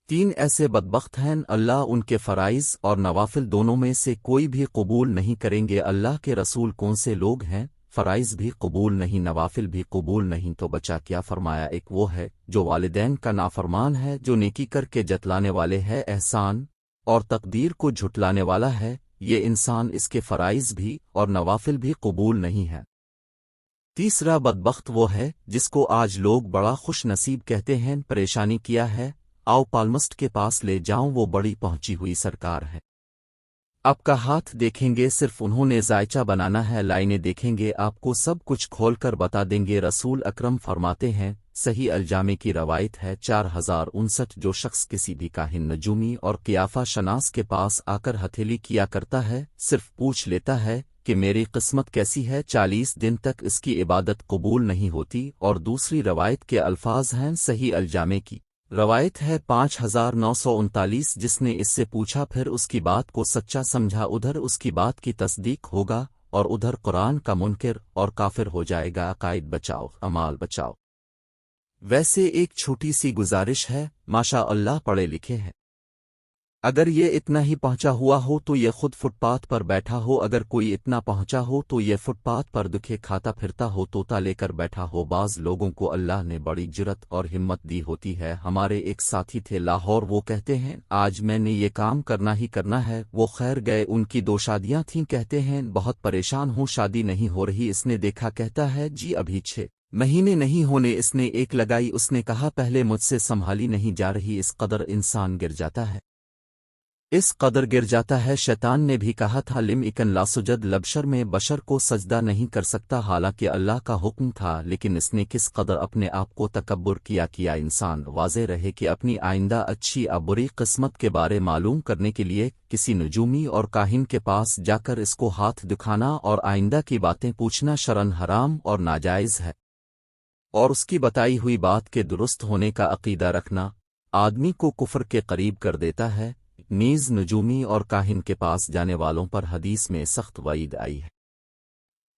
تین ایسے بدبخت ہیں اللہ ان کے فرائض اور نوافل دونوں میں سے کوئی بھی قبول نہیں کریں گے۔ اللہ کے رسول کون سے لوگ ہیں؟ فرائض بھی قبول نہیں، نوافل بھی قبول نہیں، تو بچا کیا فرمایا؟ ایک وہ ہے جو والدین کا نافرمان ہے، جو نیکی کر کے جتلانے والے ہے احسان اور تقدیر کو جھٹلانے والا ہے، یہ انسان اس کے فرائض بھی اور نوافل بھی قبول نہیں ہے۔ تیسرا بدبخت وہ ہے جس کو آج لوگ بڑا خوش نصیب کہتے ہیں، پریشانی کیا ہے؟ آؤ پالمسٹ کے پاس لے جاؤں، وہ بڑی پہنچی ہوئی سرکار ہے۔ آپ کا ہاتھ دیکھیں گے، صرف انہوں نے ذائچہ بنانا ہے، لائنیں دیکھیں گے، آپ کو سب کچھ کھول کر بتا دیں گے۔ رسول اکرم فرماتے ہیں، صحیح الجامع کی روایت ہے 4059، جو شخص کسی بھی کاہن، نجومی اور قیافہ شناس کے پاس آ کر ہتھیلی کیا کرتا ہے، صرف پوچھ لیتا ہے کہ میری قسمت کیسی ہے، 40 دن تک اس کی عبادت قبول نہیں ہوتی۔ اور دوسری روایت کے الفاظ ہیں، صحیح الجامع کی روایت ہے 5939، جس نے اس سے پوچھا پھر اس کی بات کو سچا سمجھا، ادھر اس کی بات کی تصدیق ہوگا اور ادھر قرآن کا منکر اور کافر ہو جائے گا۔ عقائد بچاؤ، اعمال بچاؤ۔ ویسے ایک چھوٹی سی گزارش ہے، ماشاء اللہ پڑھے لکھے ہیں، اگر یہ اتنا ہی پہنچا ہوا ہو تو یہ خود فٹ پاتھ پر بیٹھا ہو، اگر کوئی اتنا پہنچا ہو تو یہ فٹ پاتھ پر دکھے کھاتا پھرتا ہو، طوطا لے کر بیٹھا ہو۔ بعض لوگوں کو اللہ نے بڑی جرت اور ہمت دی ہوتی ہے۔ ہمارے ایک ساتھی تھے لاہور، وہ کہتے ہیں آج میں نے یہ کام کرنا ہی کرنا ہے۔ وہ خیر گئے، ان کی 2 شادیاں تھیں، کہتے ہیں بہت پریشان ہوں، شادی نہیں ہو رہی۔ اس نے دیکھا، کہتا ہے جی ابھی 6 مہینے نہیں ہونے۔ اس نے ایک لگائی، اس نے کہا پہلے مجھ سے سنبھالی نہیں جا رہی۔ اس قدر انسان گر جاتا ہے، اس قدر گر جاتا ہے۔ شیطان نے بھی کہا تھا لم اکن لا سجد، لبشر میں بشر کو سجدہ نہیں کر سکتا، حالانکہ اللہ کا حکم تھا، لیکن اس نے کس قدر اپنے آپ کو تکبر کیا۔ انسان واضح رہے کہ اپنی آئندہ اچھی یا بری قسمت کے بارے معلوم کرنے کے لیے کسی نجومی اور کاہن کے پاس جا کر اس کو ہاتھ دکھانا اور آئندہ کی باتیں پوچھنا شرعاً حرام اور ناجائز ہے، اور اس کی بتائی ہوئی بات کے درست ہونے کا عقیدہ رکھنا آدمی کو کفر کے قریب کر دیتا ہے۔ نیز نجومی اور کاہن کے پاس جانے والوں پر حدیث میں سخت وعید آئی ہے،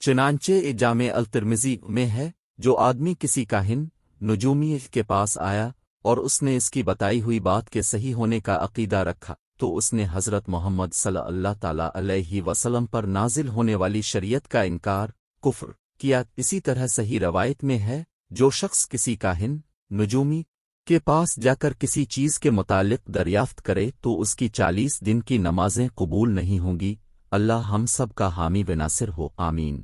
چنانچہ جامع الترمذی میں ہے، جو آدمی کسی کاہن نجومی کے پاس آیا اور اس نے اس کی بتائی ہوئی بات کے صحیح ہونے کا عقیدہ رکھا تو اس نے حضرت محمد صلی اللہ تعالی علیہ وسلم پر نازل ہونے والی شریعت کا انکار، کفر کیا۔ اسی طرح صحیح روایت میں ہے، جو شخص کسی کاہن نجومی کے پاس جا کر کسی چیز کے متعلق دریافت کرے تو اس کی 40 دن کی نمازیں قبول نہیں ہوں گی۔ اللہ ہم سب کا حامی و ناصر ہو، آمین۔